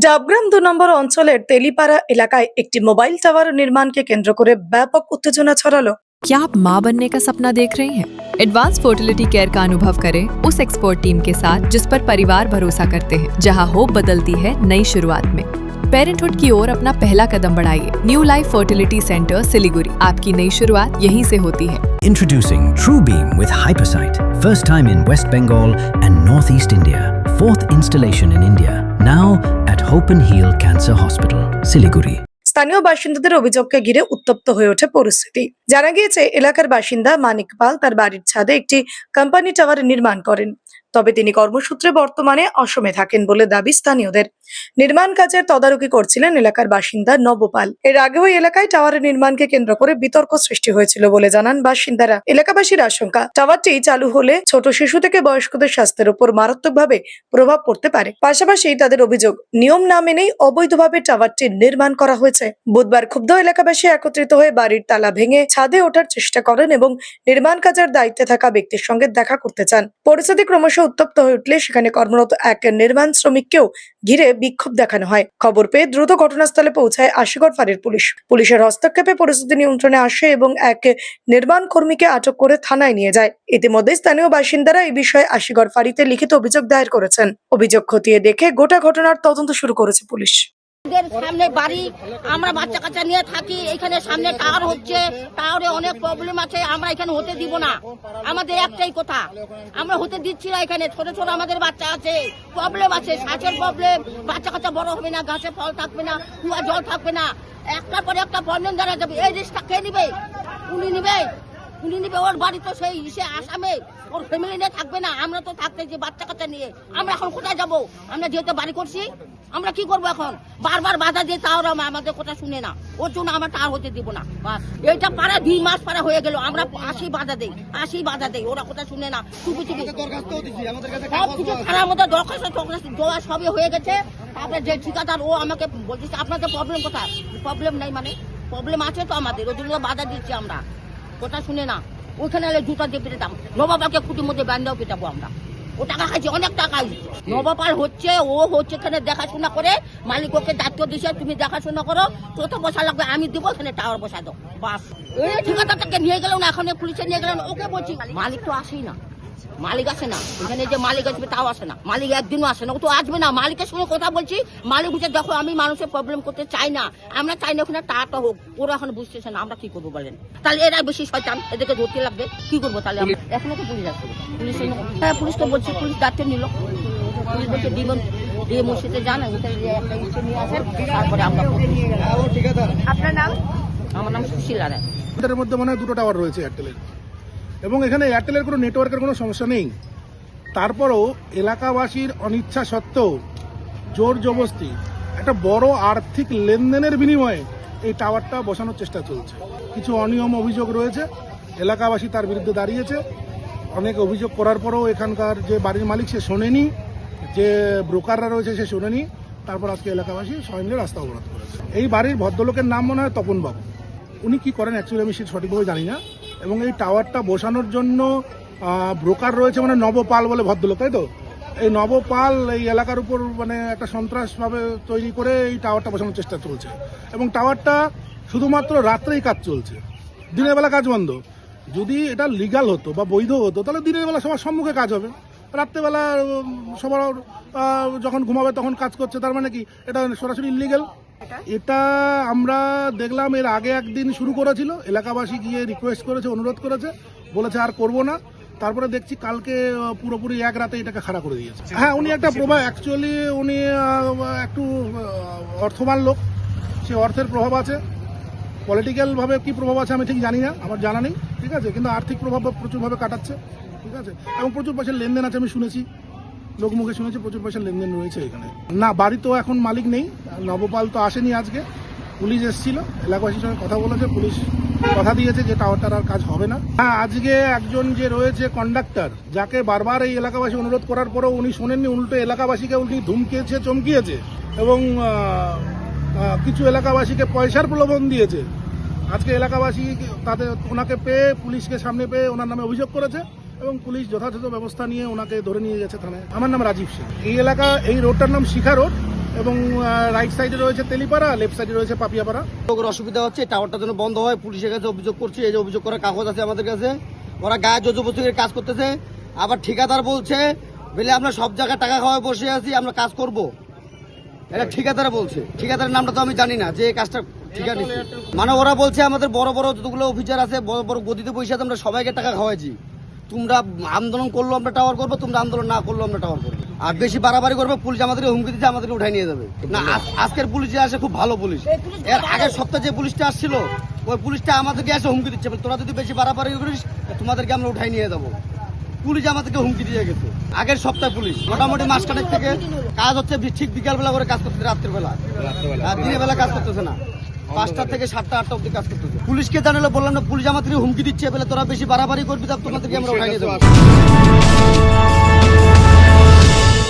ডাবগ্রাম ২ নম্বর অঞ্চলের তেলিপাড়া এলাকায় একটি মোবাইল টাওয়ার নির্মাণকে কেন্দ্র করে ব্যাপক উত্তেজনা ছড়ালো। क्या आप माँ बनने का सपना देख रहे हैं? एडवांस फर्टिलिटी केयर का अनुभव करें उस एक्सपर्ट टीम के साथ जिस पर परिवार भरोसा करते हैं, जहां होप बदलती है नई शुरुआत में। पेरेंटहुड की ओर अपना पहला कदम बढ़ाइए। New life fertility centre Siliguri, आपकी नई शुरुआत यहीं से होती है। Introducing TrueBeam with Hypersight, first time in West Bengal and Northeast India. Fourth installation in India, now at Hope and Heal Cancer Hospital, Siliguri. স্থানীয় বাসিন্দাদের অভিযোগকে ঘিরে উত্তপ্ত হয়ে ওঠে পরিস্থিতি। জানা গিয়েছে, এলাকার বাসিন্দা মানিক পাল তার বাড়ির ছাদে একটি কোম্পানি টাওয়ার নির্মাণ করেন। তবে তিনি কর্মসূত্রে বর্তমানে অসমে থাকেন বলে দাবি স্থানীয়দের। নির্মাণ কাজের তদারকি করছিলেন এলাকার বাসিন্দা নবপাল। এর আগেও ওই এলাকায় টাওয়ারের নির্মাণকে কেন্দ্র করে বিতর্ক সৃষ্টি হয়েছিল বলে জানান বাসিন্দারা। এলাকাবাসীর আশঙ্কা, টাওয়ারটি চালু হলে ছোট শিশু থেকে বয়স্কদের স্বাস্থ্যের উপর মারাত্মকভাবে প্রভাব পড়তে পারে। পাশাপাশি তাদের অভিযোগ, নিয়ম না মেনেই অবৈধভাবে টাওয়ারটি নির্মাণ করা হয়েছে। বুধবার ক্ষুব্ধ এলাকাবাসী একত্রিত হয়ে বাড়ির তালা ভেঙে ছাদে ওঠার চেষ্টা করেন এবং নির্মাণ কাজের দায়িত্বে থাকা ব্যক্তির সঙ্গে দেখা করতে চান। পরিস্থিতি ক্রমশ উত্তপ্ত হয়ে উঠলে সেখানে কর্মরত এক নির্মাণ শ্রমিককেও ঘিরে বিক্ষোভ দেখানো হয়। খবর পেয়ে দ্রুত ঘটনাস্থলে পৌঁছায় আশিগড় ফাঁড়ির পুলিশ। পুলিশের হস্তক্ষেপে পরিস্থিতি নিয়ন্ত্রণে আসে এবং এক নির্মাণ কর্মীকে আটক করে থানায় নিয়ে যায়। ইতিমধ্যে স্থানীয় বাসিন্দারা এই বিষয়ে আশিগড় ফাঁড়িতে লিখিত অভিযোগ দায়ের করেছেন। অভিযোগ খতিয়ে দেখে গোটা ঘটনার তদন্ত শুরু করেছে পুলিশ। সামনে বাড়ি, আমরা বাচ্চা কাচ্চা নিয়ে থাকি, এখানে সামনে টাওয়ার হচ্ছে, টাওয়ারে অনেক প্রবলেম আছে, আমরা এখানে হতে দিব না। আমাদের একটাই কথা, আমরা হতে দিচ্ছি না। এখানে ছোট ছোট আমাদের বাচ্চা আছে, প্রবলেম আছে, শ্বাসের প্রবলেম, বাচ্চা কাচ্চা বড় হবে না, গাছে ফল থাকবে না, কুয়া জল থাকবে না, একটার পরে একটা প্রবলেম দেখা যাবে। এই জিনিসটা কে নিবে? উনি নিবে, উনি নিবে। ওর বাড়ি তো সেই আসামে, ওর ফ্যামিলি নিয়ে থাকবে না। আমরা তো থাকতে যে বাচ্চা কাচ্চা নিয়ে আমরা এখন কোথায় যাবো? আমরা যেহেতু বাড়ি করছি, আমরা কি করবো এখন? বারবার বাধা দিয়ে তাও আমাদের কথা শুনে না। ওর জন্য আমরা টাওয়ার হতে দিব না। এইটা পারা 2 মাস পারা হয়ে গেল, আমরা আসি বাধা দেই, ওরা কথা শুনে না। চুপি চুপি সব কিছু থানার মধ্যে দরখাস্ত দেওয়া সবই হয়ে গেছে। তারপরে যে ঠিকাদার ও আমাকে বলছে আপনাদের প্রবলেম কোথায়? প্রবলেম নাই মানে প্রবলেম আছে তো আমাদের, ওই জন্য বাধা দিচ্ছি আমরা। কথা শুনে না, ওখানে এলে জুতা দিয়ে পেটাতাম, নবাবাকে খুঁটির মধ্যে ব্যান্ডাও পেটাবো আমরা। ও টাকা খাইছে, অনেক টাকা। নবাপাল হচ্ছে, ও হচ্ছে এখানে দেখাশোনা করে, মালিক ওকে দায়িত্ব দিছে, তুমি দেখাশোনা করো, কত পয়সা লাগবে আমি দিব, এখানে টাওয়ার বসা দাও, বাস। এই ঠিকাদারটাকে নিয়ে গেল না, এখন পুলিশে নিয়ে গেলেন, ওকে বলছি মালিক তো আসেই না, মালিক আসে না এখানে। যে মালিক আসবে তাও আসে না, মালিক একদিনও আসে না, ও তো আসবে না। মালিকের সঙ্গে কথা বলছি, মালিক বুঝে দেখো আমি মানুষের প্রবলেম করতে চাই না, আমরা চাই না ওখানে টাটা হোক। ওরা এখন বুঝতেছে না, আমরা কি করবো বলেন? তাহলে এরাই বেশি শয়তান, এদেরকে ধরতে লাগবে, কি করবো তাহলে? এখন তো পুলিশ আসবে, পুলিশকে বলছি, পুলিশ দায়িত্ব নিল, পুলিশ বলছে দিয়ে মসজিদে যান, একটা ইচ্ছে নিয়ে আসেন, তারপরে আমরা। আপনার নাম? আমার নাম সুশীলা রায়। এটার মধ্যে মনে হয় 2টো টাওয়ার রয়েছে এয়ারটেলের, এবং এখানে এয়ারটেলের কোনো নেটওয়ার্কের কোনো সমস্যা নেই। তারপরও এলাকাবাসীর অনিচ্ছা সত্ত্বেও জোর জবরদস্তি একটা বড় আর্থিক লেনদেনের বিনিময়ে এই টাওয়ারটা বসানোর চেষ্টা চলছে। কিছু অনিয়ম অভিযোগ রয়েছে, এলাকাবাসী তার বিরুদ্ধে দাঁড়িয়েছে। অনেক অভিযোগ করার পরেও এখানকার যে বাড়ির মালিক সে শোনেনি, যে ব্রোকাররা রয়েছে সে শোনেনি। তারপর আজকে এলাকাবাসী সবাই মিলে রাস্তা অবরোধ করেছে। এই বাড়ির ভদ্রলোকের নাম মনে হয় তপনবাবু। উনি কি করেন অ্যাকচুয়ালি আমি সেটা সঠিকভাবে জানি না। এবং এই টাওয়ারটা বসানোর জন্য ব্রোকার রয়েছে, মানে নবপাল বলে ভদ্রলোক, তাই তো? এই নবপাল এই এলাকার উপর মানে একটা সন্ত্রাসভাবে তৈরি করে এই টাওয়ারটা বসানোর চেষ্টা চলছে। এবং টাওয়ারটা শুধুমাত্র রাত্রেই কাজ চলছে, দিনের বেলা কাজ বন্ধ। যদি এটা লিগাল হতো বা বৈধ হতো তাহলে দিনের বেলা সবার সম্মুখে কাজ হবে, রাত্রেবেলা সবার যখন ঘুমাবে তখন কাজ করছে। তার মানে কি এটা সরাসরি ইলিগাল? এটা আমরা দেখলাম এর আগে একদিন শুরু করেছিল, এলাকাবাসী গিয়ে রিকোয়েস্ট করেছে, অনুরোধ করেছে, বলেছে আর করবো না। তারপরে দেখছি কালকে পুরোপুরি এক রাতে এটাকে খাড়া করে দিয়েছে। হ্যাঁ, উনি একটা প্রভাব, অ্যাকচুয়ালি উনি একটু অর্থবান লোক, সে অর্থের প্রভাব আছে। পলিটিক্যাল ভাবে কি প্রভাব আছে আমি ঠিক জানি না, আমার জানা নেই, ঠিক আছে? কিন্তু আর্থিক প্রভাব প্রচুরভাবে কাটাচ্ছে, ঠিক আছে? এবং প্রচুর পয়সার লেনদেন আছে, আমি শুনেছি, লোকমুখে শুনেছি প্রচুর পয়সার লেনদেন রয়েছে এখানে। না, বাড়ি তো এখন মালিক নেই, নবপাল তো আসেনি আজকে। পুলিশ এসেছিল, এলাকাবাসীর সঙ্গে কথা বলেছে, পুলিশ কথা দিয়েছে যে টাওয়ারটার আর কাজ হবে না। হ্যাঁ, আজকে একজন যে রয়েছে কন্ডাক্টর, যাকে বারবার এই এলাকাবাসী অনুরোধ করার পরেও উনি শোনেননি, উল্টো এলাকাবাসীকে উল্টি ধুমকিয়েছে, চমকিয়েছে এবং কিছু এলাকাবাসীকে পয়সার প্রলোভন দিয়েছে। আজকে এলাকাবাসী তাদের ওনাকে পেয়ে, পুলিশকে সামনে পেয়ে ওনার নামে অভিযোগ করেছে এবং পুলিশ যথাযথ ব্যবস্থা নিয়ে ওনাকে ধরে নিয়ে গেছে থানায়। আমার নাম রাজীব সিং। এই এলাকা, এই রোডটার নাম শিখা রোড। এবং রাইট সাইডে রয়েছে তেলিপাড়া, লেফট সাইডে রয়েছে পাপিয়াপাড়া। লোকের অসুবিধা হচ্ছে, টাওয়ারটা যেন বন্ধ হয়। পুলিশের কাছে অভিযোগ করছি, এই যে অভিযোগ করার কাগজ আছে আমাদের কাছে। ওরা গায়ে জবরদস্তির কাজ করতেছে। আবার ঠিকাদার বলছে বলে আমরা সব জায়গায় টাকা খাওয়ায় বসে আছি, আমরা কাজ করব। এটা ঠিকাদার বলছে, ঠিকাদারের নামটা তো আমি জানি না যে এই কাজটা ঠিকাদার নিচ্ছে। মানে ওরা বলছে আমাদের বড় বড় যতগুলো অফিসার আছে, বড় বড় গদিতে বসে আছে, আমরা সবাইকে টাকা খাওয়াইছি। তোমরা আন্দোলন করলো আমরা টাওয়ার করবো, তোমরা আন্দোলন না করলো আমরা টাওয়ার করবো। আর বেশি বাড়াবাড়ি করবে, পুলিশ আমাদেরকে হুমকি দিচ্ছে, আমাদেরকে উঠাই নিয়ে যাবে। না, আজকের পুলিশ যে আসে খুব ভালো পুলিশ। এর আগের সপ্তাহে যে পুলিশটা আসছিল, ওই পুলিশটা আমাদেরকে এসে হুমকি দিচ্ছে, তোরা যদি বেশি বাড়াবাড়ি করিস তোমাদেরকে আমরা উঠাই নিয়ে যাবো। পুলিশ আমাদেরকে হুমকি দিয়ে গেছে। আগের সপ্তাহে পুলিশ মোটামুটি মাসখানেক থেকে কাজ হচ্ছে, ঠিক বিকাল বেলা করে কাজ করতেছে, রাত্রের বেলা, আর দিনের বেলা কাজ করতেছে না। 5টা থেকে 7টা 8টা অব্দি কাজ করতেছে। পুলিশকে জানালে বললাম না, পুলিশ আমাদেরকে হুমকি দিচ্ছে বলে তোরা বেশি বাড়াবাড়ি করবি, তোমাদেরকে আমরা উঠাই নিয়ে যাবো।